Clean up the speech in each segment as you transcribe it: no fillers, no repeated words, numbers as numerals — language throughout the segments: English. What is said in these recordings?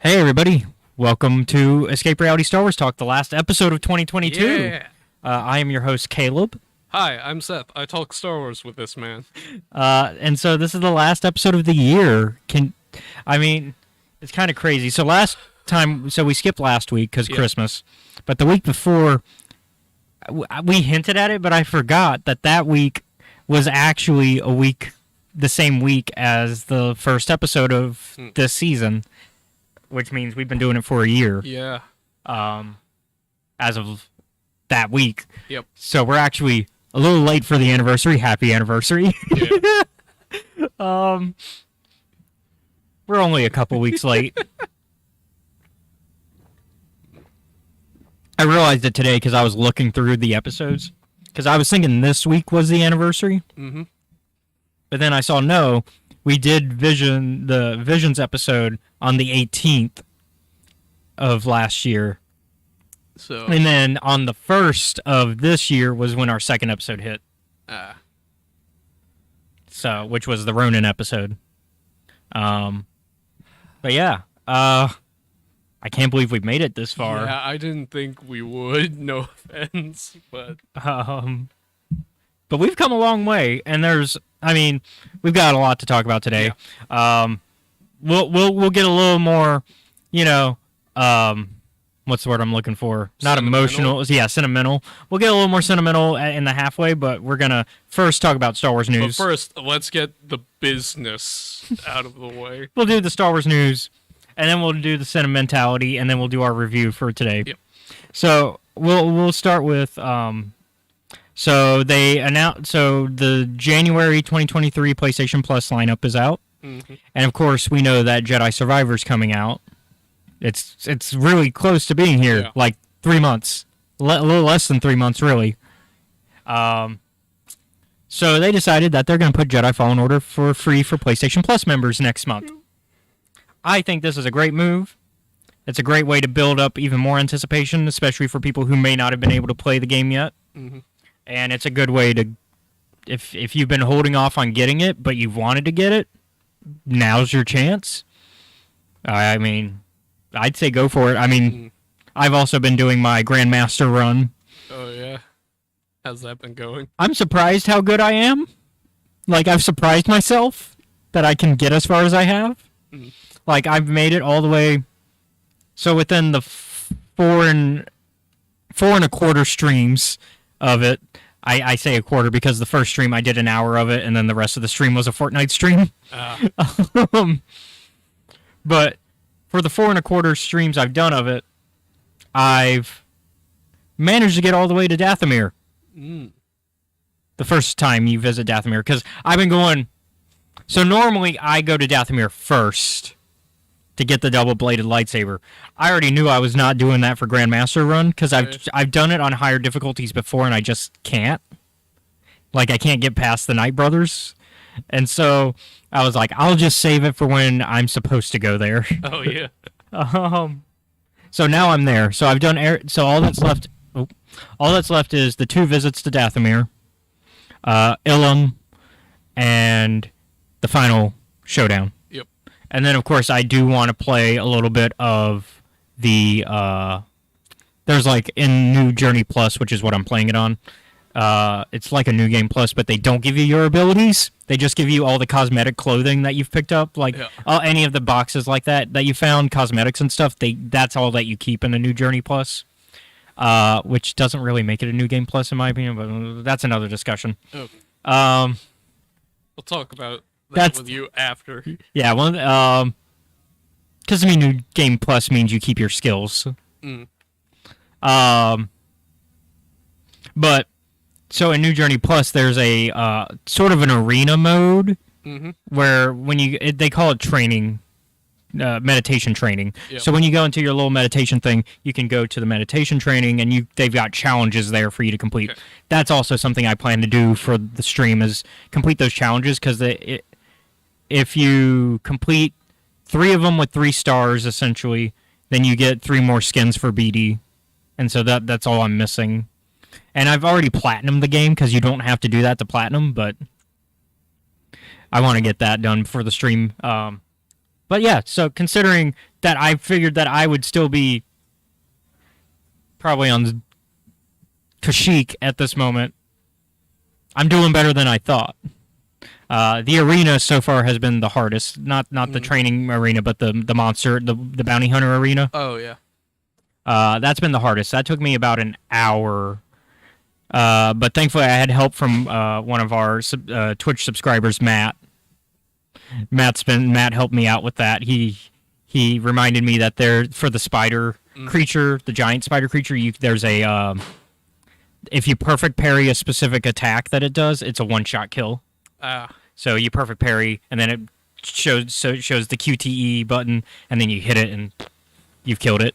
Hey everybody, welcome to Escape Reality Star Wars Talk, the last episode of 2022. Yeah. I am your host Caleb, Hi, I'm Seth. I talk Star Wars with this man. and so this is the last episode of the year. It's kind of crazy. So last time, we skipped last week because Christmas, but the week before, we hinted at it, but I forgot that week was actually the same week as the first episode of this season. Which means we've been doing it for a year. Yeah. As of that week. Yep. So we're actually a little late for the anniversary. Happy anniversary. Yeah. We're only a couple weeks late. I realized it today because I was looking through the episodes. Because I was thinking this week was the anniversary. Mm-hmm. But then I saw we did the Visions episode on the 18th of last year. And then on the 1st of this year was when our second episode hit. Which was the Ronin episode. But yeah, I can't believe we've made it this far. Yeah, I didn't think we would, no offense, but we've come a long way, and we've got a lot to talk about today. Yeah. We'll get a little more, what's the word I'm looking for? Not emotional. Yeah, sentimental. We'll get a little more sentimental in the halfway, but we're going to first talk about Star Wars news. But first, let's get the business out of the way. We'll do the Star Wars news, and then we'll do the sentimentality, and then we'll do our review for today. Yep. So we'll start with so they announced the January 2023 PlayStation Plus lineup is out. Mm-hmm. And of course, we know that Jedi Survivor's coming out. It's really close to being here, like 3 months, a little less than 3 months, really. So they decided that they're going to put Jedi Fallen Order for free for PlayStation Plus members next month. I think this is a great move. It's a great way to build up even more anticipation, especially for people who may not have been able to play the game yet. Mm-hmm. And it's a good way to, if you've been holding off on getting it, but you've wanted to get it, now's your chance. I'd say go for it. I've also been doing my Grandmaster run. Oh, yeah. How's that been going? I'm surprised how good I am. I've surprised myself that I can get as far as I have. Mm. I've made it all the way. So within the four and a quarter streams of it, I say a quarter because the first stream I did an hour of it, and then the rest of the stream was a Fortnite stream. But for the 4 1/4 streams I've done of it, I've managed to get all the way to Dathomir. Mm. The first time you visit Dathomir, because I've been going. So normally I go to Dathomir first to get the double-bladed lightsaber. I already knew I was not doing that for Grandmaster run because I've done it on higher difficulties before and I just can't. I can't get past the Night Brothers, and so I was like, I'll just save it for when I'm supposed to go there. Oh yeah. So now I'm there. So I've done. So all that's left. All that's left is the 2 visits to Dathomir, Ilum, and the final showdown. And then, of course, I do want to play a little bit of the, there's in New Journey Plus, which is what I'm playing it on. It's like a New Game Plus, but they don't give you your abilities. They just give you all the cosmetic clothing that you've picked up. Any of the boxes like that you found, cosmetics and stuff, that's all that you keep in the New Journey Plus. Which doesn't really make it a New Game Plus, in my opinion, but that's another discussion. Okay. We'll talk about that with you after. Yeah, because New Game Plus means you keep your skills. Mm. But so in New Journey Plus, there's a sort of an arena mode where they call it training, meditation training. Yep. So when you go into your little meditation thing, you can go to the meditation training, and they've got challenges there for you to complete. Okay. That's also something I plan to do for the stream is complete those challenges because if you complete 3 of them with 3 stars, essentially, then you get 3 more skins for BD. And so that's all I'm missing. And I've already platinumed the game because you don't have to do that to platinum, but I want to get that done for the stream. But yeah, so considering that I figured that I would still be probably on Kashyyyk at this moment, I'm doing better than I thought. The arena so far has been the hardest. Not the training arena, but the monster, the bounty hunter arena. Oh, yeah. That's been the hardest. That took me about an hour. But thankfully I had help from one of our Twitch subscribers, Matt. Matt helped me out with that. He reminded me that for the spider creature, the giant spider creature, there's a if you perfect parry a specific attack that it does, it's a one-shot kill. So you perfect parry, and then it shows the QTE button, and then you hit it, and you've killed it.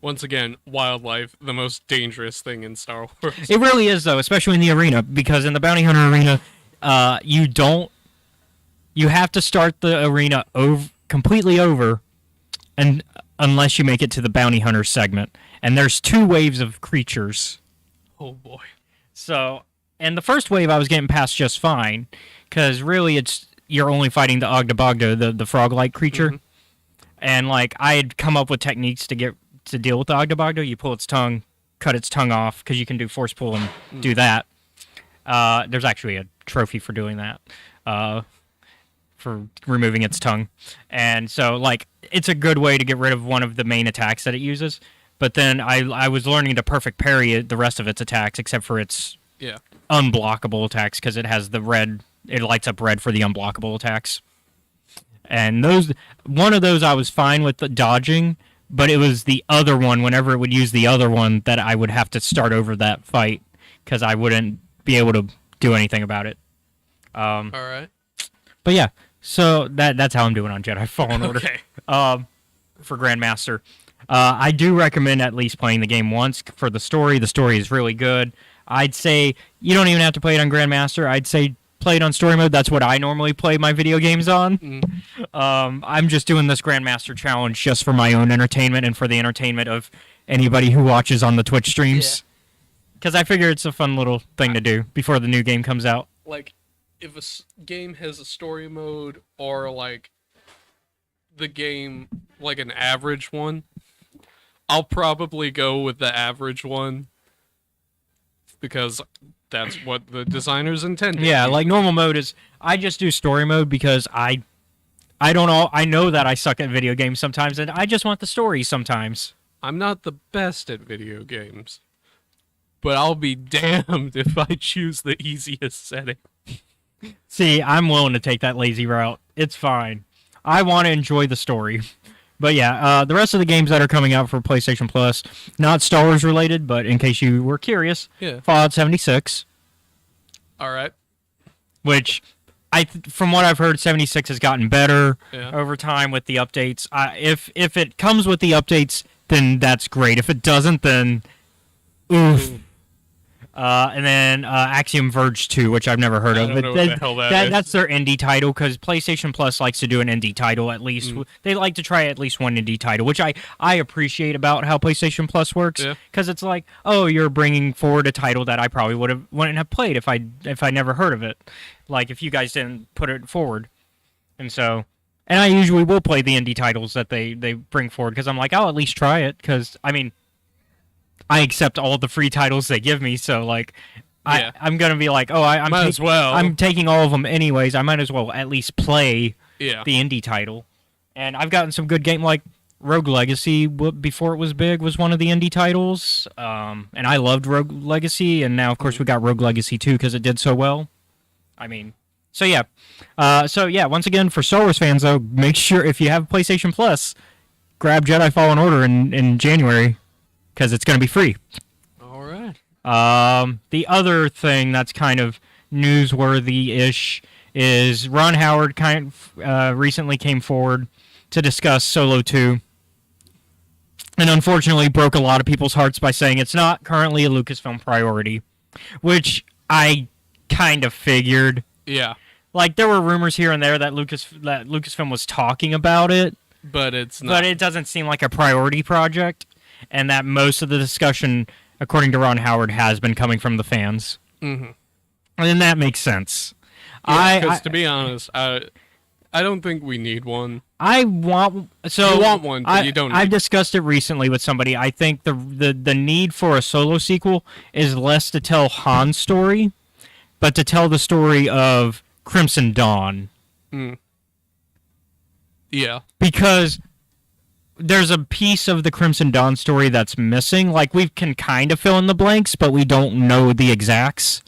Once again, wildlife, the most dangerous thing in Star Wars. It really is, though, especially in the arena, because in the bounty hunter arena, you have to start the arena completely over, and unless you make it to the bounty hunter segment, and there's 2 waves of creatures. Oh boy. So, and the first wave I was getting past just fine, because really you're only fighting the Ogdabogdo, the frog-like creature, and like I had come up with techniques to deal with the Ogdabogdo. You pull its tongue, cut its tongue off, because you can do force pull and do that. There's actually a trophy for doing that, for removing its tongue, and so like it's a good way to get rid of one of the main attacks that it uses. But then I was learning to perfect parry the rest of its attacks, except for its unblockable attacks, because it has the red. It lights up red for the unblockable attacks. And one of those I was fine with the dodging, but it was the other one, whenever it would use the other one, that I would have to start over that fight, because I wouldn't be able to do anything about it. All right. But yeah, so that's how I'm doing on Jedi Fallen Order. Okay. For Grandmaster. I do recommend at least playing the game once for the story. The story is really good. I'd say you don't even have to play it on Grandmaster. I'd say play it on story mode. That's what I normally play my video games on. I'm just doing this Grandmaster challenge just for my own entertainment and for the entertainment of anybody who watches on the Twitch streams. Because I figure it's a fun little thing to do before the new game comes out. Like, if a game has a story mode or like the game like an average one, I'll probably go with the average one because that's what the designers intended. Yeah, like normal mode is I just do story mode because I know that I suck at video games sometimes, and I just want the story sometimes. I'm not the best at video games, but I'll be damned if I choose the easiest setting. See, I'm willing to take that lazy route. It's fine. I want to enjoy the story. But yeah, the rest of the games that are coming out for PlayStation Plus, not Star Wars related, but in case you were curious, Fallout 76. All right. Which, from what I've heard, 76 has gotten better over time with the updates. If it comes with the updates, then that's great. If it doesn't, then oof. And then Axiom Verge 2, which I've never heard of. I don't know what the hell that is. That's their indie title, because PlayStation Plus likes to do an indie title at least. They like to try at least one indie title, which I appreciate about how PlayStation Plus works, because it's like, oh, you're bringing forward a title that I probably wouldn't have played if I never heard of it, like if you guys didn't put it forward. And I usually will play the indie titles that they bring forward, because I'm like, I'll at least try it, because I mean, I accept all the free titles they give me, so like, I'm gonna be like, oh, I'm taking all of them anyways. I might as well at least play the indie title. And I've gotten some good game, like Rogue Legacy. Before it was big, was one of the indie titles, and I loved Rogue Legacy. And now, of course, we got Rogue Legacy 2 because it did so well. I mean, so yeah, Once again, for Star Wars fans, though, make sure if you have PlayStation Plus, grab Jedi Fallen Order in January, because it's going to be free. All right. The other thing that's kind of newsworthy-ish is Ron Howard recently came forward to discuss Solo 2, and unfortunately broke a lot of people's hearts by saying it's not currently a Lucasfilm priority, which I kind of figured. Yeah. Like, there were rumors here and there that Lucasfilm was talking about it, but it's not. But it doesn't seem like a priority project. And that most of the discussion, according to Ron Howard, has been coming from the fans. Mm-hmm. And that makes sense. Yeah, because to be honest, I don't think we need one. I want so You want one, but you don't I've need discussed it recently with somebody. I think the need for a solo sequel is less to tell Han's story, but to tell the story of Crimson Dawn. Mm. Yeah. Because there's a piece of the Crimson Dawn story that's missing. Like, we can kind of fill in the blanks, but we don't know the exacts.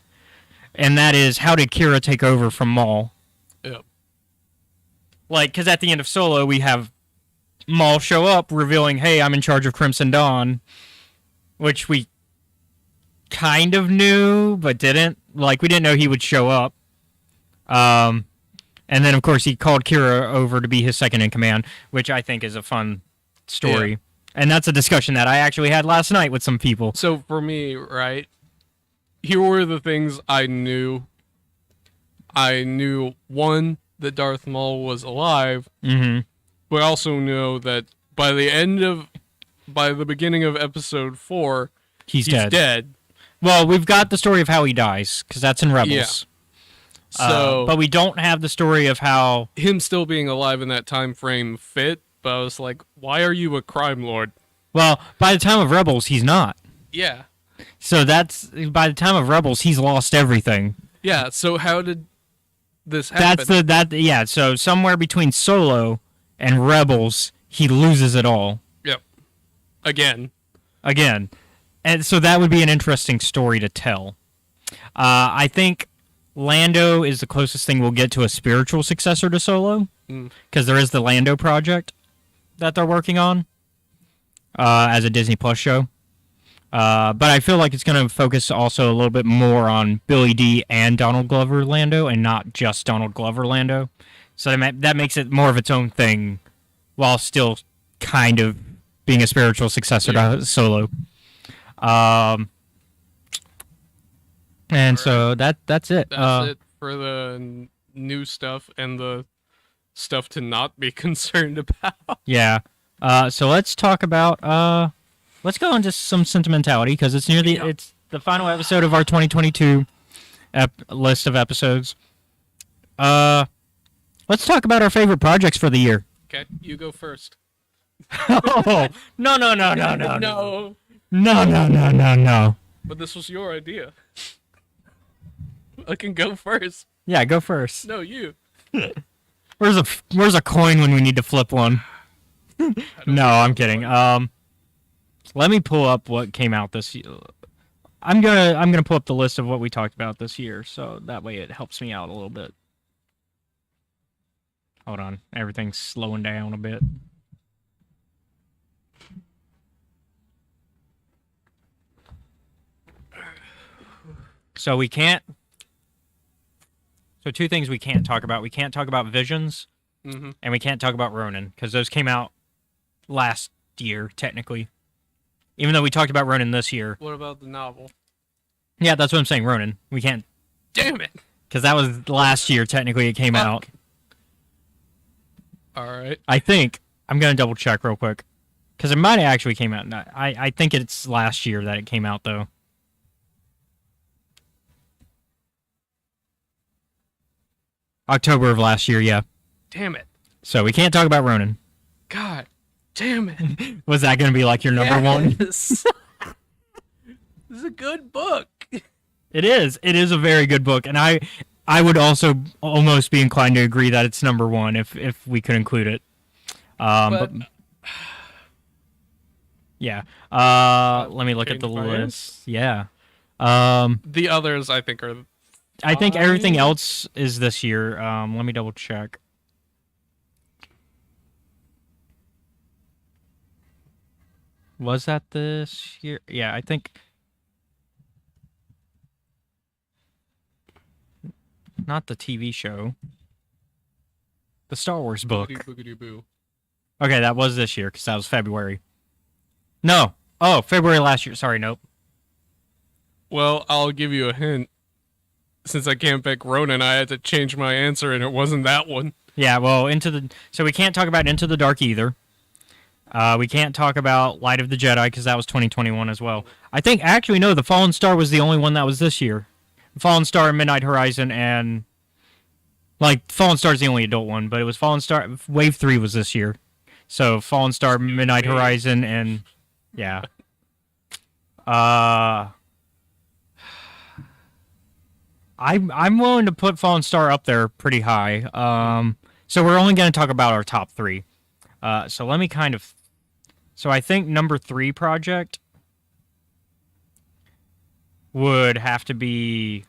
And that is, how did Kira take over from Maul? Yep. Like, because at the end of Solo, we have Maul show up, revealing, hey, I'm in charge of Crimson Dawn, which we kind of knew, but didn't. Like, we didn't know he would show up. And then, of course, he called Kira over to be his second in command, which I think is a fun story. Yeah. And that's a discussion that I actually had last night with some people. So for me, right, here were the things I knew. I knew, one, that Darth Maul was alive, but I also know that by the beginning of episode 4, he's dead. Well, we've got the story of how he dies, because that's in Rebels. Yeah. So, but we don't have the story of how him still being alive in that time frame fit. But I was like, why are you a crime lord? Well, by the time of Rebels, he's not. Yeah. So that's by the time of Rebels, he's lost everything. Yeah. So how did this happen? Yeah. So somewhere between Solo and Rebels, he loses it all. Yep. Again. And so that would be an interesting story to tell. I think Lando is the closest thing we'll get to a spiritual successor to Solo, because there is the Lando project that they're working on as a Disney Plus show. But I feel like it's going to focus also a little bit more on Billy Dee and Donald Glover Lando, and not just Donald Glover Lando. So that makes it more of its own thing, while still kind of being a spiritual successor to Solo. And so that's it. That's it for the new stuff and the stuff to not be concerned about. Yeah. So let's talk about let's go into some sentimentality, because it's it's the final episode of our 2022 list of episodes. Let's talk about our favorite projects for the year. Okay, you go first. Oh, no. No. But this was your idea. I can go first. Yeah, go first. No, you. Where's a coin when we need to flip one? No, I'm kidding. Let me pull up what came out this year. I'm gonna pull up the list of what we talked about this year, so that way it helps me out a little bit. Hold on, everything's slowing down a bit. So we can't. So two things we can't talk about. We can't talk about Visions, and we can't talk about Ronin, because those came out last year, technically. Even though we talked about Ronin this year. What about the novel? Yeah, that's what I'm saying, Ronin. We can't. Damn it! Because that was last year, technically, it came out. Alright. I think. I'm going to double check real quick. Because it might have actually came out. I think it's last year that it came out, though. October of last year, yeah. Damn it. So we can't talk about Ronin. God damn it. Was that going to be like your number one? This is a good book. It is. It is a very good book. And I would also almost be inclined to agree that it's number one if we could include it. But yeah. Let me look at the list. Yeah. The others, I think, are... I think everything else is this year. Let me double check. Was that this year? Yeah, I think. Not the TV show. The Star Wars book. Boogity-boogity-boo. Okay, that was this year, because that was February. No. Oh, February last year. Sorry, nope. Well, I'll give you a hint. Since I can't pick Ronin, I had to change my answer, and it wasn't that one. Yeah, well, so we can't talk about Into the Dark either. We can't talk about Light of the Jedi, because that was 2021 as well. I think, actually, no, The Fallen Star was the only one that was this year. Fallen Star, Midnight Horizon, and Like Fallen Star is the only adult one, but it was Fallen Star. Wave 3 was this year, so Fallen Star, Midnight Horizon, and yeah. I'm willing to put Fallen Star up there pretty high. So we're only going to talk about our top three. So let me kind of. So I think number 3 project would have to be.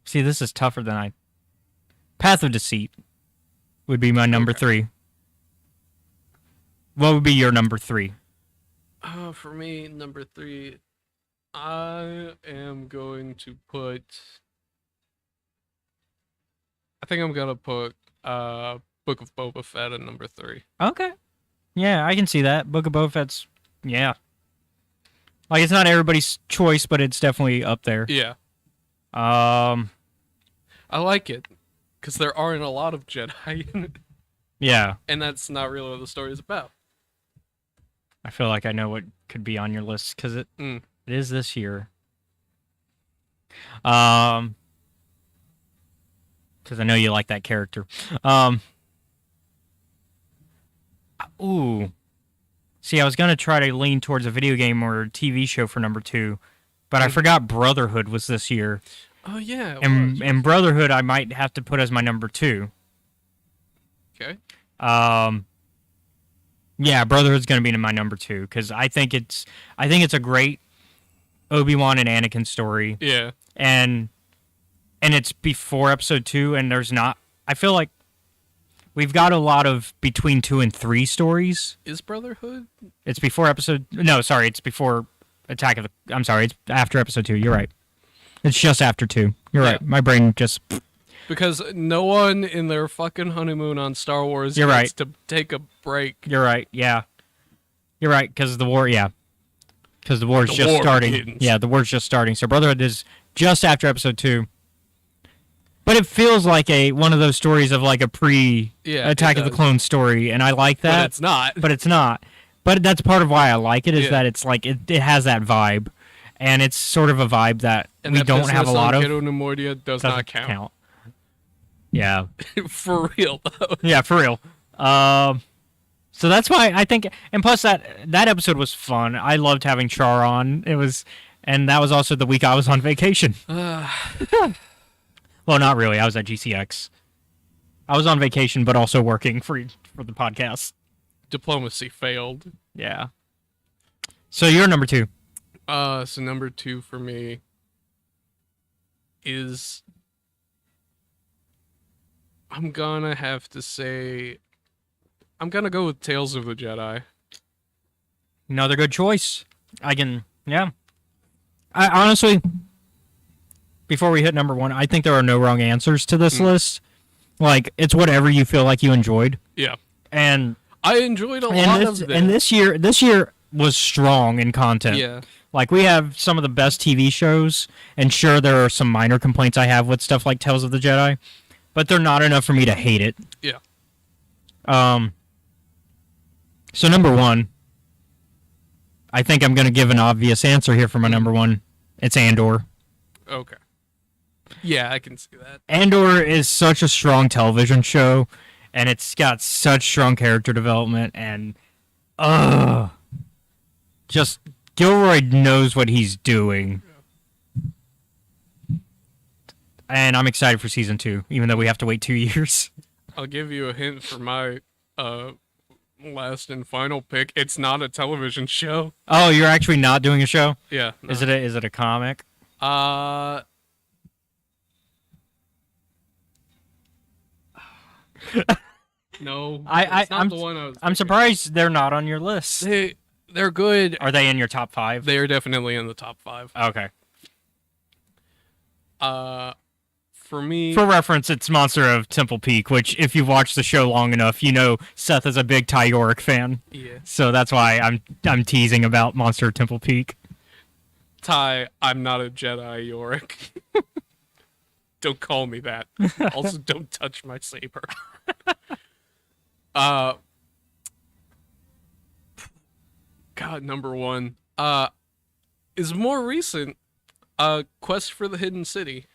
See, this is tougher than I. Path of Deceit would be my number 3. What would be your number 3? For me, number 3, I am going to put. I think I'm gonna put Book of Boba Fett at number 3. Okay. Yeah, I can see that. Book of Boba Fett's, yeah. Like, it's not everybody's choice, but it's definitely up there. Yeah. I like it because there aren't a lot of Jedi in it. Yeah. And that's not really what the story is about. I feel like I know what could be on your list because it is this year. Because I know you like that character. Ooh. See, I was gonna try to lean towards a video game or a TV show for number 2, but I forgot Brotherhood was this year. Oh yeah, and Brotherhood I might have to put as my number 2. Okay. Yeah, Brotherhood's gonna be my number 2 because I think it's a great Obi-Wan and Anakin story. Yeah. And it's before episode 2, and there's not. I feel like we've got a lot of between 2 and 3 stories. Is Brotherhood? It's before episode. No, sorry, it's before Attack of the. I'm sorry, it's after episode 2. You're right. It's just after 2. You're right. My brain just. Because no one in their fucking honeymoon on Star Wars gets to take a break. You're right. Yeah. You're right. Because the war. Yeah. Because the war's just starting. Begins. Yeah, the war's just starting. So Brotherhood is just after episode 2. But it feels like one of those stories of like a Attack of the Clones story, and I like that. But it's not. But it's not. But that's part of why I like it, is that it's like it has that vibe, and it's sort of a vibe that we don't have a lot of. Kiddo Nemoidia does not count. Yeah. For real though. Yeah, for real. So that's why I think, and plus that episode was fun. I loved having Char on. And that was also the week I was on vacation. Well, not really. I was at GCX. I was on vacation, but also working for the podcast. Diplomacy failed. Yeah. So you're number 2. So number 2 for me is, I'm gonna have to say, I'm gonna go with Tales of the Jedi. Another good choice. Yeah. I honestly, before we hit number 1, I think there are no wrong answers to this list. Like, it's whatever you feel like you enjoyed. Yeah. And I enjoyed a lot of this. And this year was strong in content. Yeah. Like, we have some of the best TV shows, and sure, there are some minor complaints I have with stuff like Tales of the Jedi, but they're not enough for me to hate it. Yeah. So number 1, I think I'm going to give an obvious answer here for my number 1. It's Andor. Okay. Yeah, I can see that. Andor is such a strong television show, and it's got such strong character development, and just Gilroy knows what he's doing. And I'm excited for season 2, even though we have to wait 2 years. I'll give you a hint for my last and final pick. It's not a television show. Oh, you're actually not doing a show? Yeah. No. Is it a comic? No. I'm surprised they're not on your list. They're good. Are they in your top 5? They are definitely in the top 5. Okay. For me, for reference, it's Monster of Temple Peak, which, if you've watched the show long enough, you know Seth is a big Ty Yorick fan. Yeah. So that's why I'm teasing about Monster of Temple Peak. Ty, I'm not a Jedi, Yorick. Don't call me that. Also, don't touch my saber. God, number 1. is more recent. Quest for the Hidden City.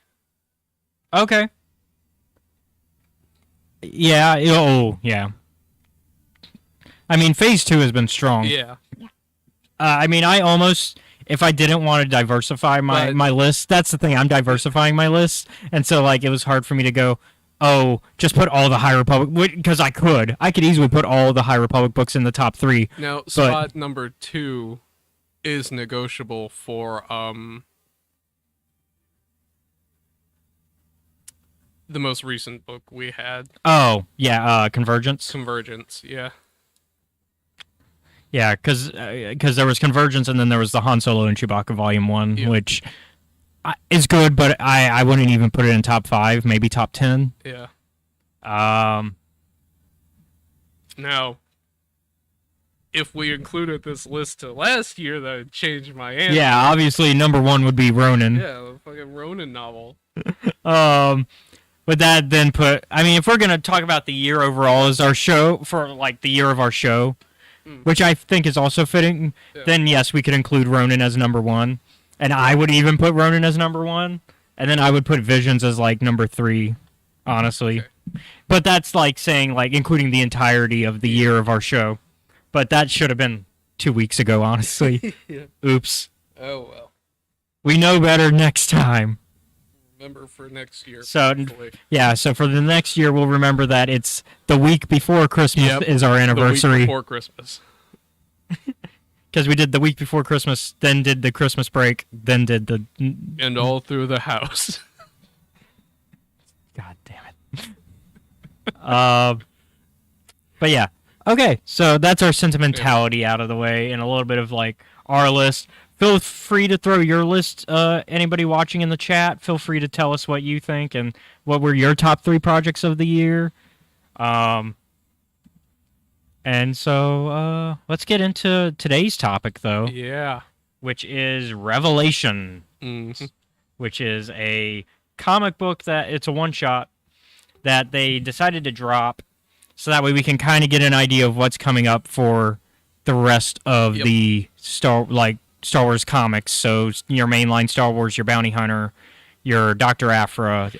Okay. Yeah. Oh, yeah. I mean, Phase 2 has been strong. Yeah. I mean, I almost, if I didn't want to diversify my list, that's the thing. I'm diversifying my list, and so like it was hard for me to go, oh, just put all the High Republic, because I could easily put all the High Republic books in the top 3. Now, spot number 2 is negotiable for the most recent book we had. Oh yeah, Convergence. Convergence, yeah. Yeah, because there was Convergence, and then there was the Han Solo and Chewbacca Volume 1, Yeah. which is good, but I wouldn't even put it in top 5, maybe top 10. Yeah. Now, if we included this list to last year, that would change my answer. Yeah, obviously number 1 would be Ronin. Yeah, the fucking Ronin novel. But that then I mean, if we're going to talk about the year overall as our show, for like the year of our show, which I think is also fitting, then yes, we could include Ronin as number 1. And I would even put Ronin as number 1. And then I would put Visions as like number 3, honestly. Okay. But that's like saying, like, including the entirety of the year of our show. But that should have been 2 weeks ago, honestly. Yeah. Oops. Oh, well. We know better next time. Remember for next year. So, hopefully. yeah, so for the next year, we'll remember that it's the week before Christmas is our anniversary. The week before Christmas. Because we did the week before Christmas, then did the Christmas break, then did the... And all through the house. God damn it. But yeah. Okay, so that's our sentimentality out of the way, and a little bit of, like, our list. Feel free to throw your list, anybody watching in the chat, feel free to tell us what you think and what were your top 3 projects of the year. And so, let's get into today's topic, though. Yeah. Which is Revelation. Mm-hmm. Which is a comic book that it's a one-shot that they decided to drop so that way we can kind of get an idea of what's coming up for the rest of the Star Wars comics. So your mainline Star Wars, your Bounty Hunter, your Dr. Aphra,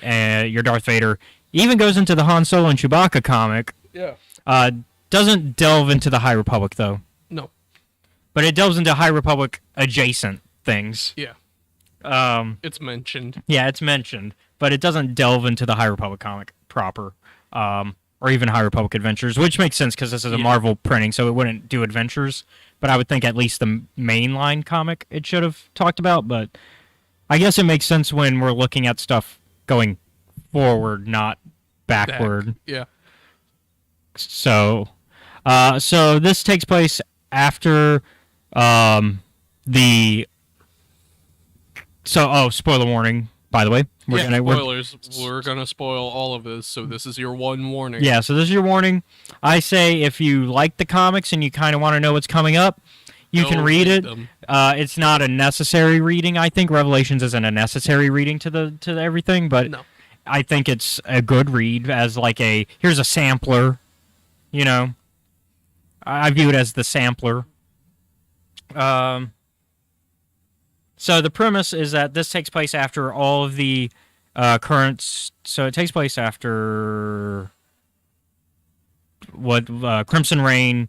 your Darth Vader. Even goes into the Han Solo and Chewbacca comic. Yeah. Doesn't delve into the High Republic, though. No. But it delves into High Republic adjacent things. Yeah. It's mentioned. Yeah, it's mentioned, but it doesn't delve into the High Republic comic proper, or even High Republic Adventures, which makes sense because this is a Marvel printing, so it wouldn't do Adventures. But I would think at least the mainline comic it should have talked about. But I guess it makes sense when we're looking at stuff going forward, not backward. Yeah. So this takes place after the. So, spoiler warning, by the way. Spoilers. We're going to spoil all of this, so this is your one warning. Yeah, so this is your warning. I say if you like the comics and you kind of want to know what's coming up, you can read it. It's not a necessary reading, I think. Revelations isn't a necessary reading to everything, but I think it's a good read as like here's a sampler, you know. I view it as the sampler. So the premise is that this takes place after all of the current. So it takes place after what Crimson Reign,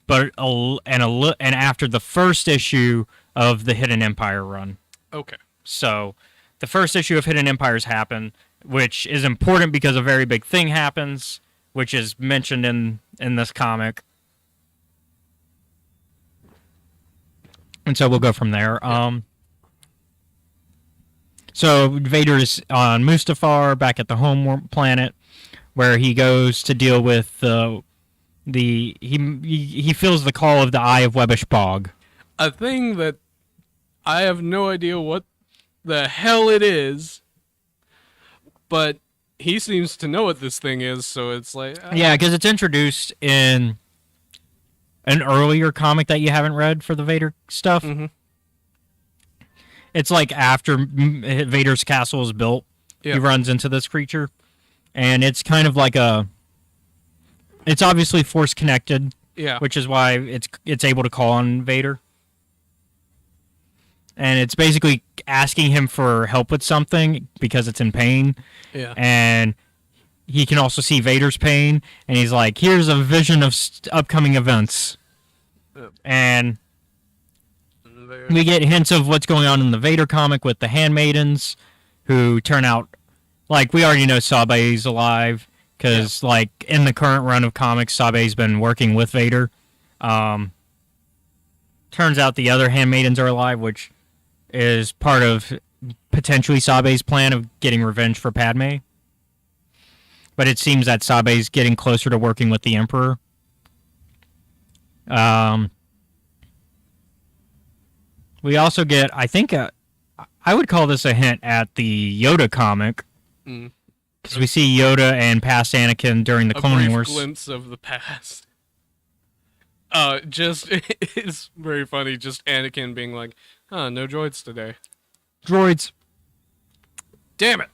but and after the first issue of the Hidden Empire run. Okay. So the first issue of Hidden Empires happen, which is important because a very big thing happens, which is mentioned in this comic. And so we'll go from there. So Vader is on Mustafar, back at the home planet, where he goes to deal with he feels the call of the Eye of Webbish Bog. A thing that I have no idea what the hell it is, but he seems to know what this thing is, so it's like... Yeah, because it's introduced in an earlier comic that you haven't read for the Vader stuff. Mm-hmm. It's like after Vader's castle is built, he runs into this creature, and it's kind of like it's obviously force connected, which is why it's able to call on Vader. and it's basically asking him for help with something because it's in pain. Yeah. And he can also see Vader's pain, and he's like, "Here's a vision of upcoming events." Yep. And we get hints of what's going on in the Vader comic with the handmaidens, who turn out, like, we already know Sabe's alive, because, like, in the current run of comics, Sabe's been working with Vader. Turns out the other handmaidens are alive, which is part of potentially Sabe's plan of getting revenge for Padme. But it seems that Sabe's getting closer to working with the Emperor. We also get, I think, I would call this a hint at the Yoda comic. Because we see Yoda and past Anakin during the Clone Wars. A glimpse of the past. It's very funny, just Anakin being like, no droids today. Droids. Damn it.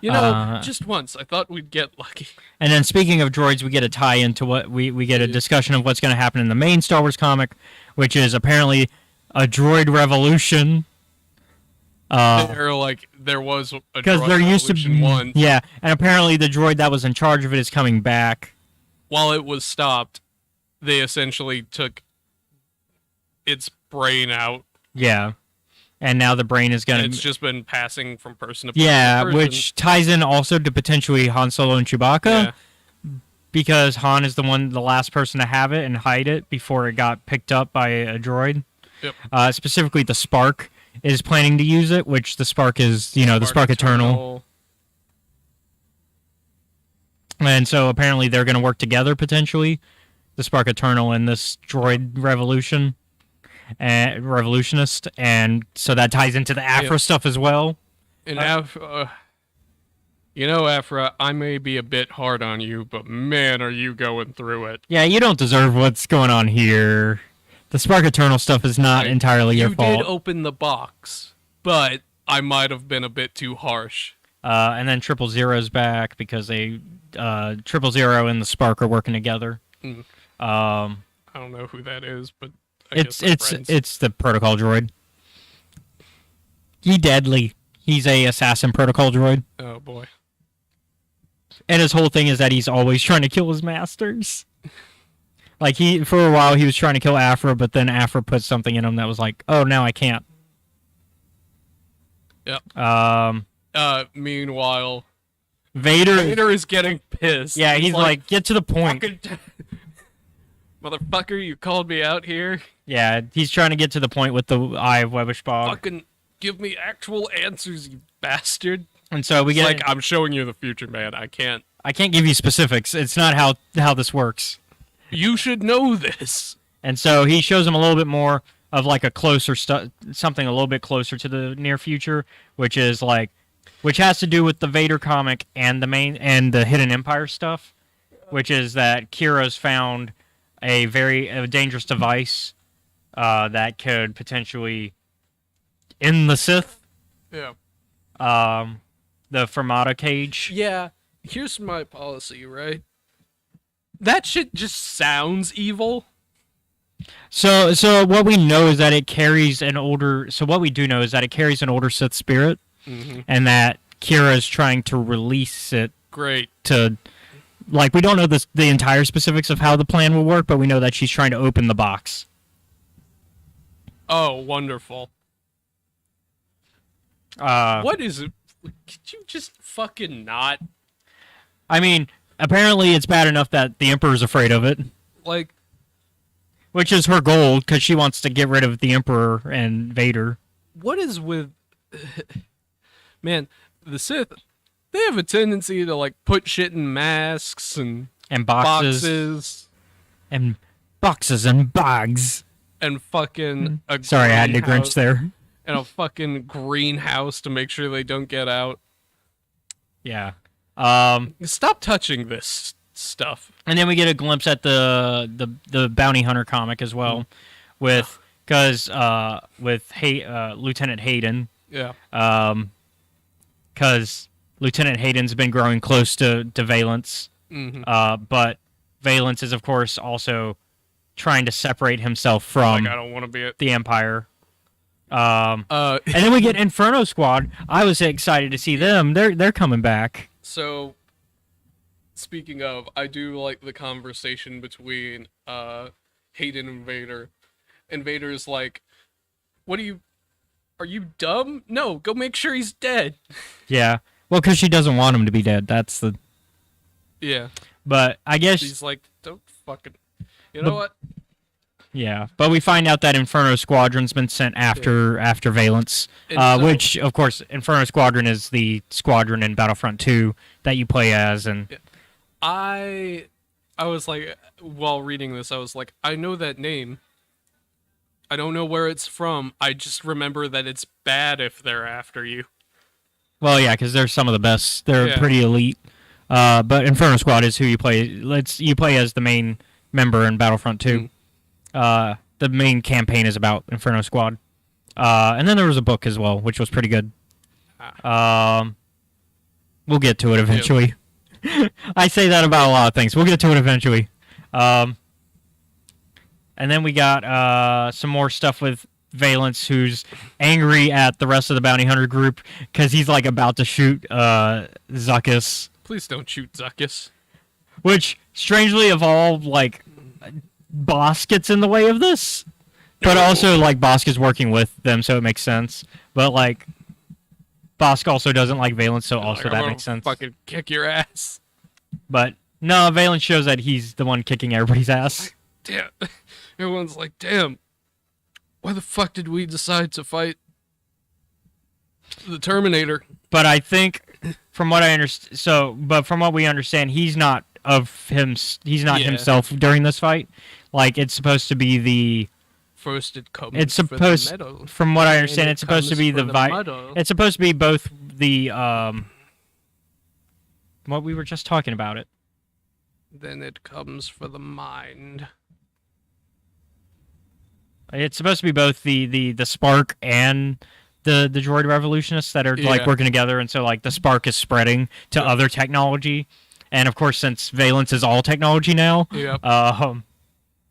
You know, just once, I thought we'd get lucky. And then speaking of droids, we get a tie-into what we get a discussion of what's going to happen in the main Star Wars comic, which is apparently a droid revolution. There was a because droid there used to revolution be once. Yeah, and apparently the droid that was in charge of it is coming back. While it was stopped, they essentially took its brain out. Yeah. And now the brain is going to... It's just been passing from person to person. Yeah, which ties in also to potentially Han Solo and Chewbacca. Yeah. Because Han is the last person to have it and hide it before it got picked up by a droid. Yep. Specifically, the Spark is planning to use it, which the Spark is, the Spark Eternal. And so apparently they're going to work together, potentially. The Spark Eternal and this droid revolutionist, and so that ties into the Afra stuff as well. And Afra, I may be a bit hard on you, but man, are you going through it. Yeah, you don't deserve what's going on here. The Spark Eternal stuff is not entirely your fault. You did open the box, but I might have been a bit too harsh. And then 000's back because they 000 and the Spark are working together. I don't know who that is, but it's the protocol droid. He's deadly. He's a assassin protocol droid. Oh boy. And his whole thing is that he's always trying to kill his masters. Like for a while he was trying to kill Afra, but then Afra put something in him that was like, oh, now I can't. Yep. Meanwhile, Vader is getting pissed. Yeah, he's like, get to the point. Motherfucker, you called me out here? Yeah, he's trying to get to the point with the Eye of Webbish Bog. Fucking give me actual answers, you bastard. And so we get... I'm showing you the future, man. I can't give you specifics. It's not how this works. You should know this. And so he shows him a little bit more of like a closer something a little bit closer to the near future, which has to do with the Vader comic and the Hidden Empire stuff, which is that Kira's found a very dangerous device that could potentially end the Sith. Yeah. The Fermata cage. Yeah. Here's my policy, right? That shit just sounds evil. So what we know is that it carries an older... So what we do know is that it carries an older Sith spirit, and that Kira is trying to release it. Great. To... Like, we don't know the entire specifics of how the plan will work, but we know that she's trying to open the box. Oh, wonderful. What is it? Could you just fucking not? I mean, apparently it's bad enough that the Emperor's afraid of it. Like... Which is her goal, because she wants to get rid of the Emperor and Vader. What is with... Man, the Sith, they have a tendency to, like, put shit in masks and boxes. And boxes and bags. And fucking... Sorry, I had to Grinch there. And a fucking greenhouse to make sure they don't get out. Yeah. Stop touching this stuff. And then we get a glimpse at the Bounty Hunter comic as well, with Lieutenant Hayden. Yeah. Because Lieutenant Hayden's been growing close to Valance. But Valance is, of course, also trying to separate himself from I don't want to be the Empire. And then we get Inferno Squad. I was excited to see them. They're coming back. So, speaking of, I do like the conversation between Hayden and Vader. And Vader's like, are you dumb? No, go make sure he's dead. Yeah. Well, because she doesn't want him to be dead. That's the... Yeah. But I guess... He's like, don't fucking... You know what? Yeah. But we find out that Inferno Squadron's been sent after Valence. Which, of course, Inferno Squadron is the squadron in Battlefront 2 that you play as. And I was like, while reading this, I was like, I know that name. I don't know where it's from. I just remember that it's bad if they're after you. Well, yeah, because they're some of the best. They're pretty elite. But Inferno Squad is who you play. You play as the main member in Battlefront 2. The main campaign is about Inferno Squad. And then there was a book as well, which was pretty good. We'll get to it eventually. I say that about a lot of things. We'll get to it eventually. And then we got some more stuff with Valence, who's angry at the rest of the bounty hunter group because he's like about to shoot Zuckuss. Please don't shoot Zuckuss. Which, strangely of all, like, Bosk gets in the way of this. But also, like, Bosk is working with them, so it makes sense. But, like, Bosk also doesn't like Valence, so also that makes sense. Fucking kick your ass. But, no, Valence shows that he's the one kicking everybody's ass. Damn. Everyone's like, damn. Why the fuck did we decide to fight the Terminator? But I think, from what I understand, but from what we understand, he's not himself during this fight. Like, it's supposed to be the... First it comes it's for supposed, the metal, from what I understand, it's supposed to be it's supposed to be both the, what we were just talking about it. Then it comes for the mind. It's supposed to be both the spark and the droid revolutionists that are like working together, and so like the spark is spreading to other technology, and of course since Valence is all technology now,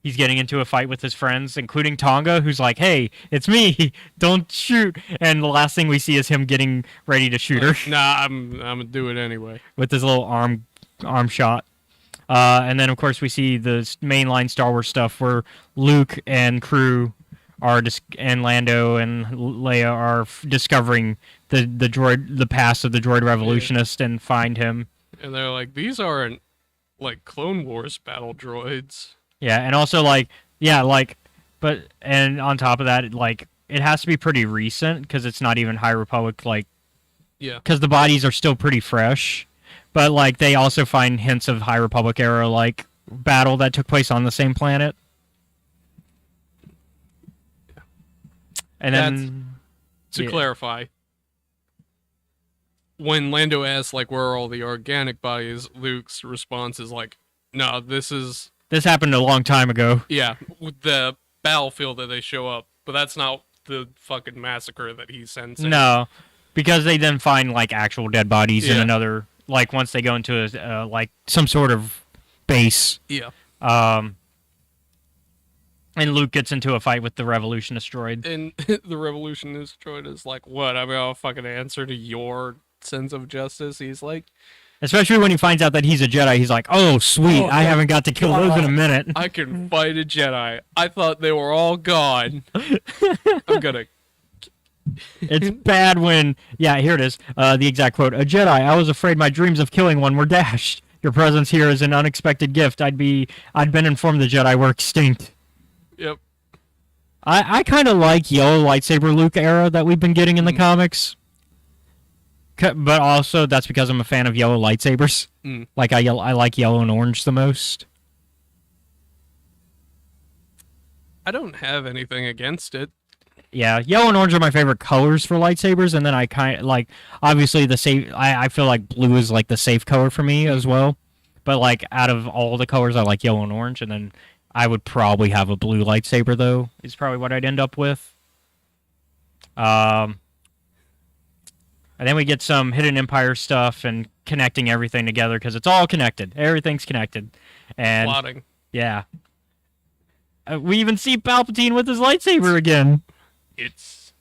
he's getting into a fight with his friends, including Tonga, who's like, "Hey, it's me! Don't shoot!" And the last thing we see is him getting ready to shoot her. Nah, I'm gonna do it anyway with his little arm shot. And then, of course, we see the mainline Star Wars stuff where Luke and crew and Lando and Leia are discovering the past of the droid revolutionist and find him. And they're like, these aren't like Clone Wars battle droids. Yeah, and also and on top of that, it has to be pretty recent because it's not even High Republic, because the bodies are still pretty fresh. But, like, they also find hints of High Republic era, like, battle that took place on the same planet. And then... To clarify, when Lando asks, like, where are all the organic bodies, Luke's response is like, no, this happened a long time ago. Yeah, with the battlefield that they show up. But that's not the fucking massacre that he sends in. No, because they then find, like, actual dead bodies in another... Like, once they go into some sort of base. Yeah. And Luke gets into a fight with the revolutionist droid. And the revolutionist droid is like, what? I mean, I'll fucking answer to your sense of justice. He's like... Especially when he finds out that he's a Jedi, he's like, oh, sweet, I haven't got to kill those in a minute. I can fight a Jedi. I thought they were all gone. I'm gonna... It's bad when... Yeah, here it is. The exact quote. A Jedi, I was afraid my dreams of killing one were dashed. Your presence here is an unexpected gift. I'd been informed the Jedi were extinct. Yep. I kind of like yellow lightsaber Luke era that we've been getting in the comics. But also, that's because I'm a fan of yellow lightsabers. Like, I like yellow and orange the most. I don't have anything against it. Yeah, yellow and orange are my favorite colors for lightsabers, and then I kind of like, obviously the safe. I feel like blue is like the safe color for me as well. But like out of all the colors, I like yellow and orange, and then I would probably have a blue lightsaber though. Is probably what I'd end up with. And then we get some Hidden Empire stuff and connecting everything together because it's all connected. Everything's connected. And plotting. Yeah. We even see Palpatine with his lightsaber again. It's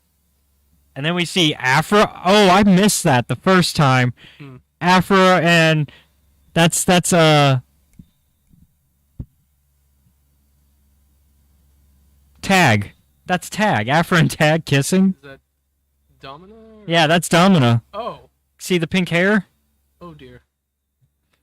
And then we see Afra. Oh, I missed that the first time. Afra and that's Tag. That's Tag. Afra and Tag kissing. Is that Domina? Yeah, that's Domina. Oh. See the pink hair? Oh dear.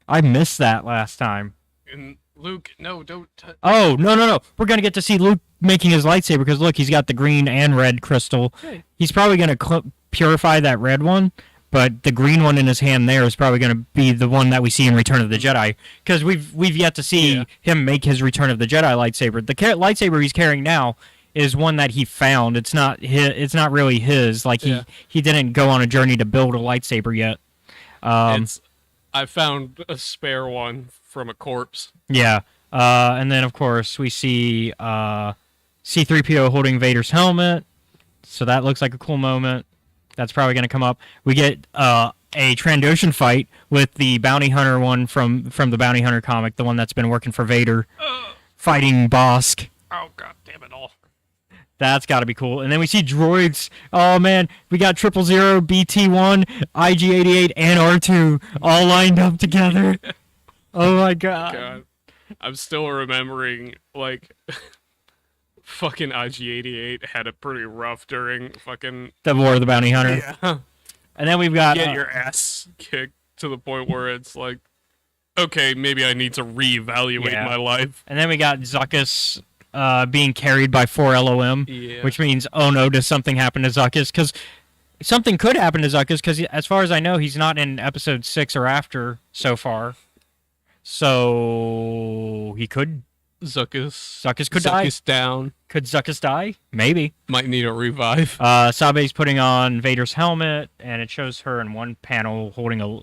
I missed that last time. And Luke, no, don't. Oh, no. We're going to get to see Luke making his lightsaber because look, he's got the green and red crystal. Hey. He's probably going to purify that red one, but the green one in his hand there is probably going to be the one that we see in Return of the Jedi because we've yet to see him make his Return of the Jedi lightsaber. The lightsaber he's carrying now is one that he found. It's not really his. Like he didn't go on a journey to build a lightsaber yet. I found a spare one from a corpse. Yeah. And then, of course, we see C-3PO holding Vader's helmet. So that looks like a cool moment. That's probably going to come up. We get a Trandoshan fight with the Bounty Hunter one from the Bounty Hunter comic, the one that's been working for Vader, fighting Bosk. Oh, god damn it all. That's got to be cool. And then we see droids. Oh, man. We got 000, BT-1, IG-88, and R2 all lined up together. Oh, my God. I'm still remembering, like, fucking IG-88 had it pretty rough during fucking... the War of the Bounty Hunter. Yeah. And then we've got... Get your ass kicked to the point where it's like, okay, maybe I need to reevaluate my life. And then we got Zuckuss... being carried by 4LOM, which means, oh no, does something happen to Zuckuss? Because something could happen to Zuckuss, because as far as I know, he's not in episode 6 or after so far. So he could... Zuckuss could die. Zuckuss down. Could Zuckuss die? Maybe. Might need a revive. Sabe's putting on Vader's helmet, and it shows her in one panel holding a...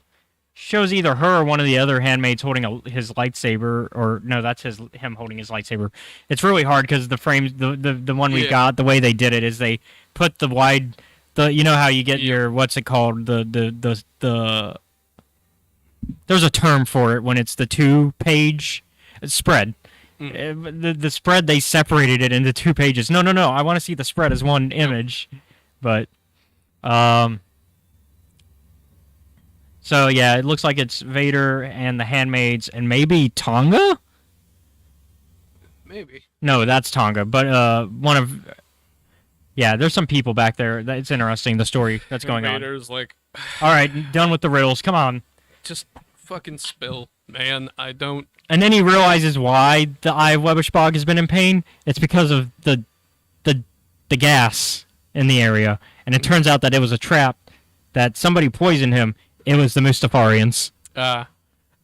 shows either her or one of the other handmaids holding his lightsaber, or no, that's him holding his lightsaber. It's really hard because the frames, the one we got, the way they did it is they put the wide, you know how you get your what's it called the there's a term for it when it's the 2-page spread. The spread, they separated it into 2 pages. No, I want to see the spread as one image, but So, yeah, it looks like it's Vader and the handmaids and maybe Tonga? Maybe. No, that's Tonga, but one of... Yeah, there's some people back there. It's interesting, the story that's going on. Vader's like... All right, done with the riddles. Come on. Just fucking spill, man. I don't... And then he realizes why the Eye of Webbersbog has been in pain. It's because of the gas in the area. And it turns out that it was a trap, that somebody poisoned him. It was the Mustafarians.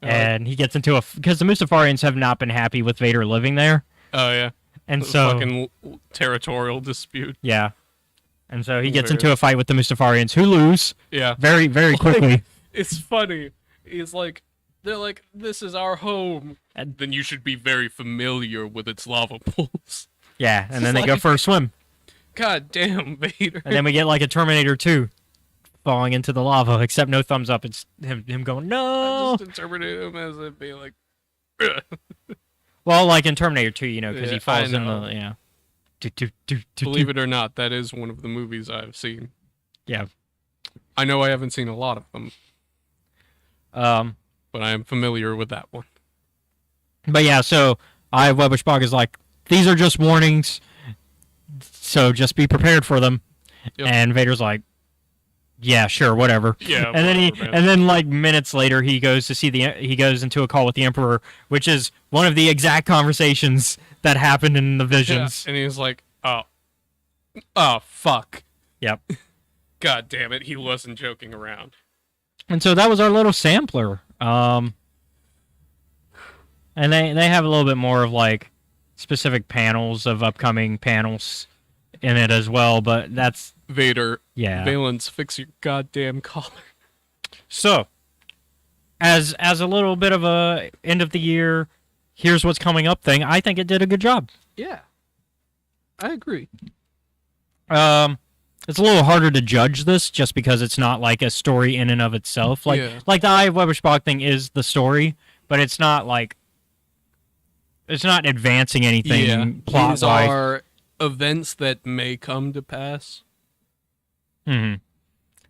And he gets into because the Mustafarians have not been happy with Vader living there. Oh, yeah. And so... fucking territorial dispute. Yeah. And so he gets into a fight with the Mustafarians, who lose. Yeah. Very, very quickly. It's funny. He's like... They're like, this is our home. And then you should be very familiar with its lava pools. Yeah, and then they go for a swim. God damn, Vader. And then we get like a Terminator 2 falling into the lava, except no thumbs up. It's him going, no! I just interpreted him as it being like... Well, like in Terminator 2, you know, because he falls in the... Believe it or not, that is one of the movies I've seen. Yeah. I know I haven't seen a lot of them. But I am familiar with that one. But yeah, so Eye of Webbersbog is like, these are just warnings, so just be prepared for them. Yep. And Vader's like, yeah, sure, whatever. Yeah, and then like minutes later, he goes into a call with the Emperor, which is one of the exact conversations that happened in the visions. Yeah, and he's like, oh, fuck. Yep. God damn it, he wasn't joking around. And so that was our little sampler. And they have a little bit more of like specific panels of upcoming panels in it as well, but that's Vader. Yeah. Valence, fix your goddamn collar. So, as a little bit of a end of the year, here's what's coming up thing, I think it did a good job. Yeah. I agree. It's a little harder to judge this just because it's not like a story in and of itself. Like the Eye of Webbersbog thing is the story, but it's not like it's not advancing anything plot-wise. These are events that may come to pass. hmm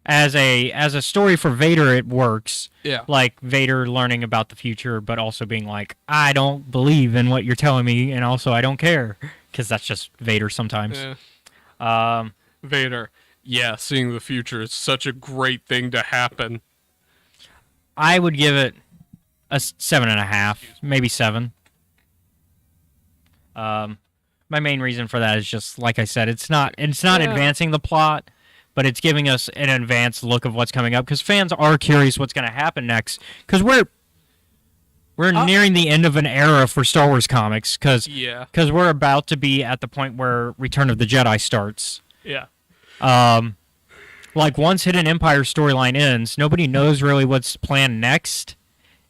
As a story for Vader, it works. Yeah. Like Vader learning about the future, but also being like, I don't believe in what you're telling me, and also I don't care, because that's just Vader sometimes. Yeah. Um, Vader. Yeah, seeing the future is such a great thing to happen. I would give it a 7.5, maybe 7. My main reason for that is just like I said, it's not advancing the plot, but it's giving us an advanced look of what's coming up because fans are curious what's going to happen next. Because we're nearing the end of an era for Star Wars comics. Because we're about to be at the point where Return of the Jedi starts. Yeah. Like once Hidden Empire storyline ends, nobody knows really what's planned next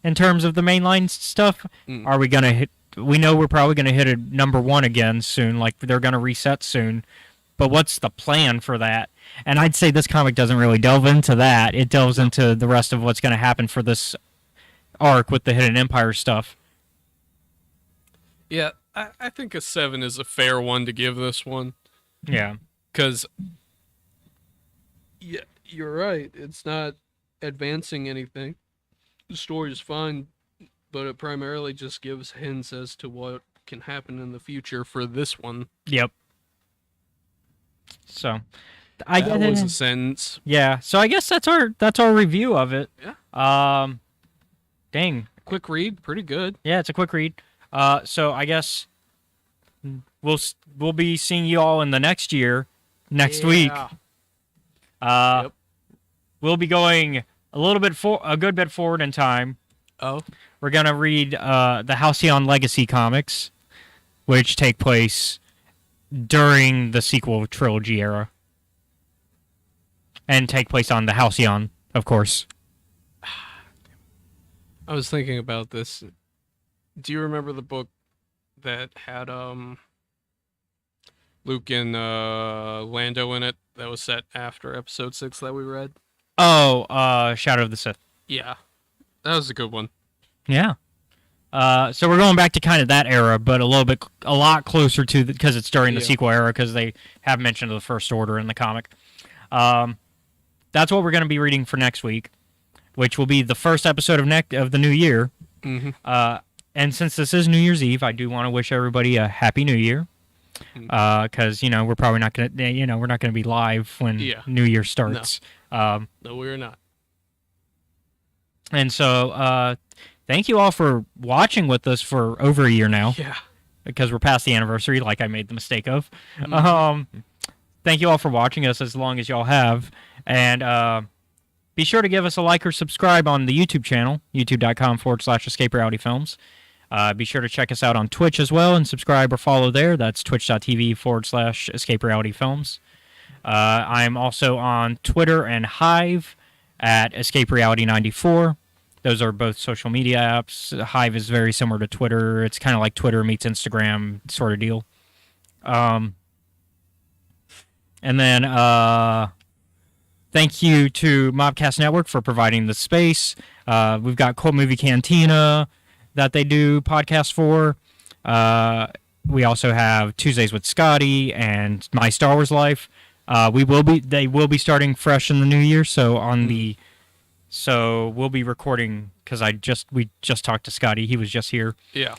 in terms of the mainline stuff. Are we gonna hit? We know we're probably gonna hit a number 1 again soon. Like they're gonna reset soon. But what's the plan for that? And I'd say this comic doesn't really delve into that. It delves into the rest of what's going to happen for this arc with the Hidden Empire stuff. Yeah, I think a 7 is a fair one to give this one. Yeah. Because, yeah, you're right. It's not advancing anything. The story is fine, but it primarily just gives hints as to what can happen in the future for this one. Yep. So, that was a sentence. Yeah. So I guess that's our review of it. Yeah. Dang. Quick read, pretty good. Yeah, it's a quick read. So I guess we'll be seeing you all in the next week. Yep. We'll be going a good bit forward in time. Oh. We're gonna read the Halcyon Legacy comics, which take place during the sequel trilogy era. And take place on the Halcyon, of course. I was thinking about this. Do you remember the book that had Luke and Lando in it that was set after episode 6 that we read? Oh, Shadow of the Sith. Yeah. That was a good one. Yeah. So we're going back to kind of that era, but a lot closer to because it's during the sequel era because they have mentioned the First Order in the comic. That's what we're going to be reading for next week, which will be the first episode of the new year. Mm-hmm. And since this is New Year's Eve, I do want to wish everybody a Happy New Year. Because we're probably not gonna we're not gonna be live when New Year starts. No, we're not. And so thank you all for watching with us for over a year now. Yeah. Because we're past the anniversary, like I made the mistake of. Thank you all for watching us as long as y'all have. And be sure to give us a like or subscribe on the YouTube channel, youtube.com/Escape Reality Films. Be sure to check us out on Twitch as well and subscribe or follow there. That's twitch.tv/Escape Reality Films. I'm also on Twitter and Hive at Escape Reality 94. Those are both social media apps. Hive is very similar to Twitter. It's kind of like Twitter meets Instagram sort of deal. And then thank you to Mobcast Network for providing the space. We've got Cult Movie Cantina that they do podcasts for. We also have Tuesdays with Scotty and My Star Wars Life. They will be starting fresh in the new year. So we'll be recording because we just talked to Scotty. He was just here. Yeah.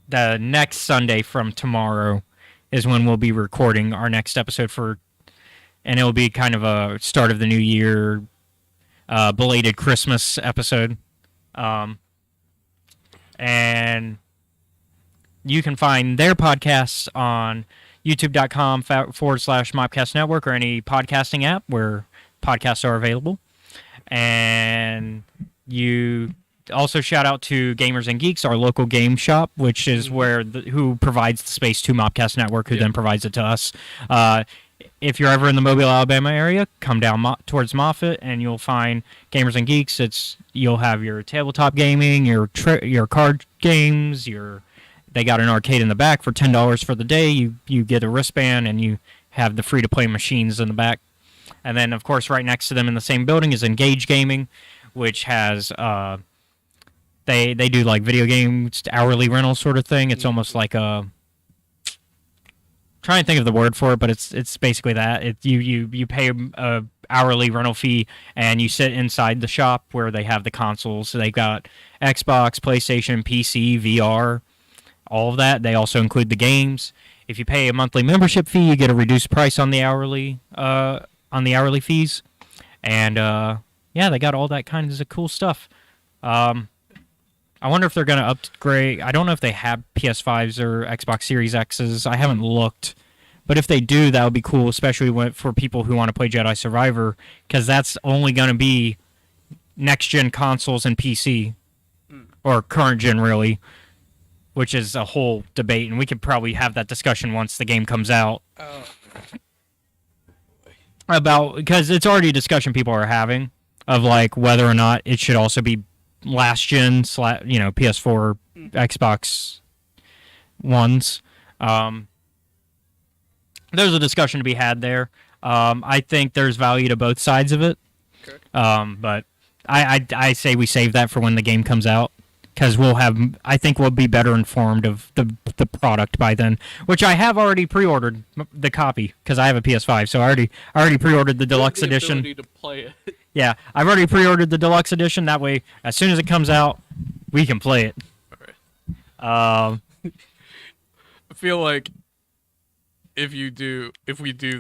The next Sunday from tomorrow is when we'll be recording our next episode and it'll be kind of a start of the new year, belated Christmas episode. And you can find their podcasts on youtube.com/Mobcast Network or any podcasting app where podcasts are available. And you also shout out to Gamers and Geeks, our local game shop, which is who provides the space to Mobcast Network, who then provides it to us. If you're ever in the Mobile, Alabama area, come down towards Moffett, and you'll find Gamers and Geeks. You'll have your tabletop gaming, your card games. They got an arcade in the back for $10 for the day. You get a wristband, and you have the free-to-play machines in the back. And then, of course, right next to them in the same building is Engage Gaming, which has they do like video games hourly rental sort of thing. It's almost like a trying to think of the word for it, but it's basically that. You pay a hourly rental fee and you sit inside the shop where they have the consoles. So they've got Xbox, PlayStation, PC, VR, all of that. They also include the games. If you pay a monthly membership fee, you get a reduced price on the hourly fees. And yeah, they got all that kinds of cool stuff. I wonder if they're going to upgrade. I don't know if they have PS5s or Xbox Series X's. I haven't looked. But if they do, that would be cool, especially for people who want to play Jedi Survivor, because that's only going to be next-gen consoles and PC, or current-gen, really, which is a whole debate, and we could probably have that discussion once the game comes out. Because it's already a discussion people are having of, like, whether or not it should also be last-gen, PS4, Xbox Ones. There's a discussion to be had there. I think there's value to both sides of it. Okay. But I say we save that for when the game comes out, because I think we'll be better informed of the product by then. Which I have already pre-ordered the copy because I have a PS5, so I already pre-ordered the deluxe edition. To play it. Yeah, I've already pre-ordered the deluxe edition. That way, as soon as it comes out, we can play it. All right. I feel like if we do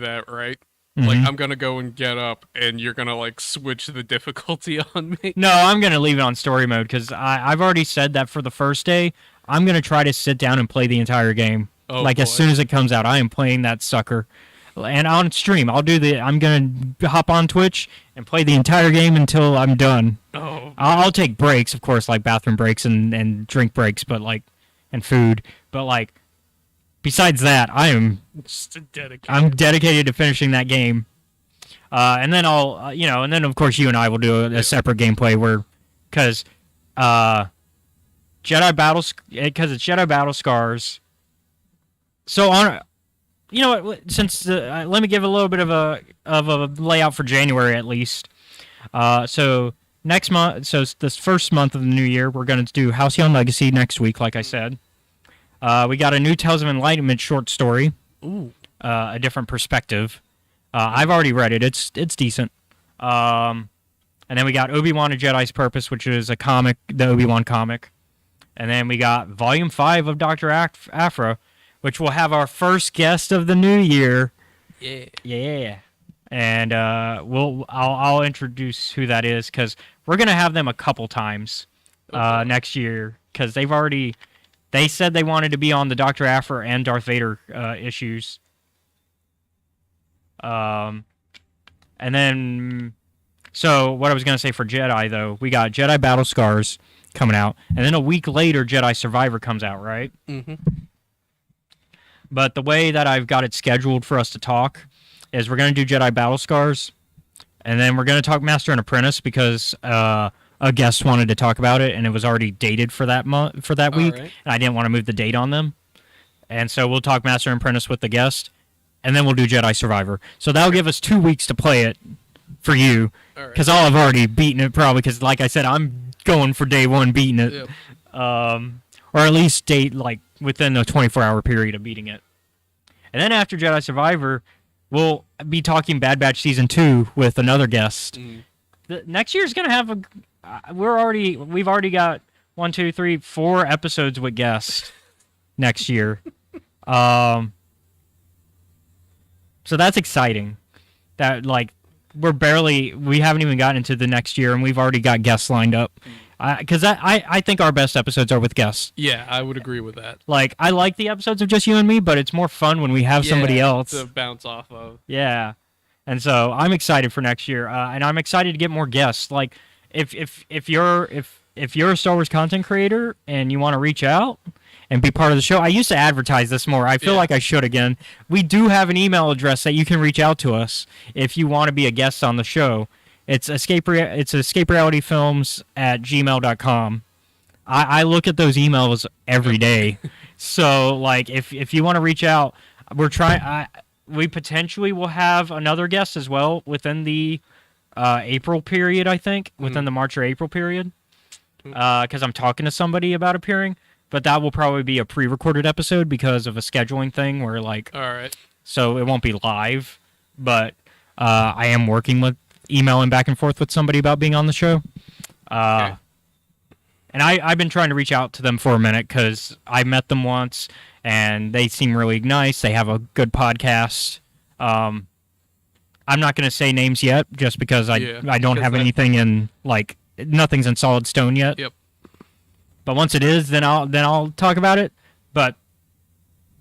that, right? Mm-hmm. Like, I'm gonna go and get up, and you're gonna, like, switch the difficulty on me. No, I'm gonna leave it on story mode, because I've already said that for the first day, I'm gonna try to sit down and play the entire game. Oh, like, boy. As soon as it comes out, I am playing that sucker. And on stream, I'm gonna hop on Twitch and play the entire game until I'm done. Oh. I'll take breaks, of course, like bathroom breaks and drink breaks, and food. But, like, besides that, I'm dedicated to finishing that game. And then and then of course you and I will do a separate gameplay because it's Jedi Battle Scars. So you know what? Since let me give a little bit of a layout for January at least. So next month, so this first month of the new year, we're going to do Halcyon Legacy next week, like I said. We got a new Tales of Enlightenment short story. Ooh. A different perspective. I've already read it. It's decent. And then we got Obi-Wan: A Jedi's Purpose, which is a comic, the Obi-Wan comic. And then we got Volume 5 of Dr. Aphra, which will have our first guest of the new year. Yeah. Yeah. And I'll introduce who that is, because we're going to have them a couple times next year, because they said they wanted to be on the Dr. Aphra and Darth Vader issues. And then, so what I was going to say for Jedi, though, we got Jedi Battle Scars coming out, and then a week later, Jedi Survivor comes out, right? Mm-hmm. But the way that I've got it scheduled for us to talk is we're going to do Jedi Battle Scars, and then we're going to talk Master and Apprentice, because a guest wanted to talk about it, and it was already dated for that week, right. and I didn't want to move the date on them. And so we'll talk Master and Apprentice with the guest, and then we'll do Jedi Survivor. So that'll give us 2 weeks to play it for you, because I'll have already beaten it probably, because like I said, I'm going for day one beating it. Yep. Or at least within a 24-hour period of beating it. And then after Jedi Survivor, we'll be talking Bad Batch Season 2 with another guest. Next year's going to have we've already got 1, 2, 3, 4 episodes with guests next year. So that's exciting. That, like, we haven't even gotten into the next year, and we've already got guests lined up. Because I think our best episodes are with guests. Yeah, I would agree with that. Like, I like the episodes of just you and me, but it's more fun when we have somebody else to bounce off of. Yeah, and so I'm excited for next year, and I'm excited to get more guests. Like, if you're a Star Wars content creator and you want to reach out and be part of the show, I used to advertise this more. I feel like I should again. We do have an email address that you can reach out to us if you want to be a guest on the show. It's escaperealityfilms@gmail.com. I look at those emails every day. So, like, if you want to reach out, we potentially will have another guest as well within the April period, I think, within the March or April period, because I'm talking to somebody about appearing. but that will probably be a pre-recorded episode because of a scheduling thing where All right. so it won't be live, but I am working with emailing back and forth with somebody about being on the show. Okay. And I've been trying to reach out to them for a minute because I met them once and they seem really nice. They have a good podcast. I'm not going to say names yet just because I don't have anything in, like, nothing's in solid stone yet. Yep. But once it is, then I'll talk about it. But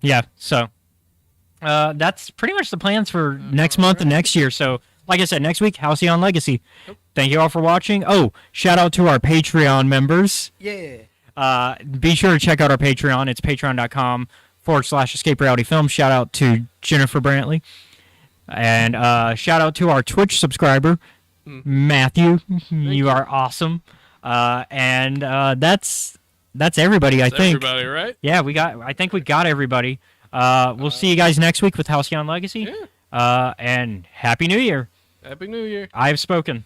yeah, so that's pretty much the plans for next month and next year. So like I said, next week, Halcyon Legacy. Yep. Thank you all for watching. Oh, shout out to our Patreon members. Yeah. Be sure to check out our Patreon. It's patreon.com/Escape Reality Films. Shout out to Jennifer Brantley. And shout out to our Twitch subscriber, Matthew. You are awesome. And that's everybody, I think. Everybody, right? Yeah, I think we got everybody. We'll see you guys next week with Halcyon Legacy. Yeah. And Happy New Year. Happy New Year. I have spoken.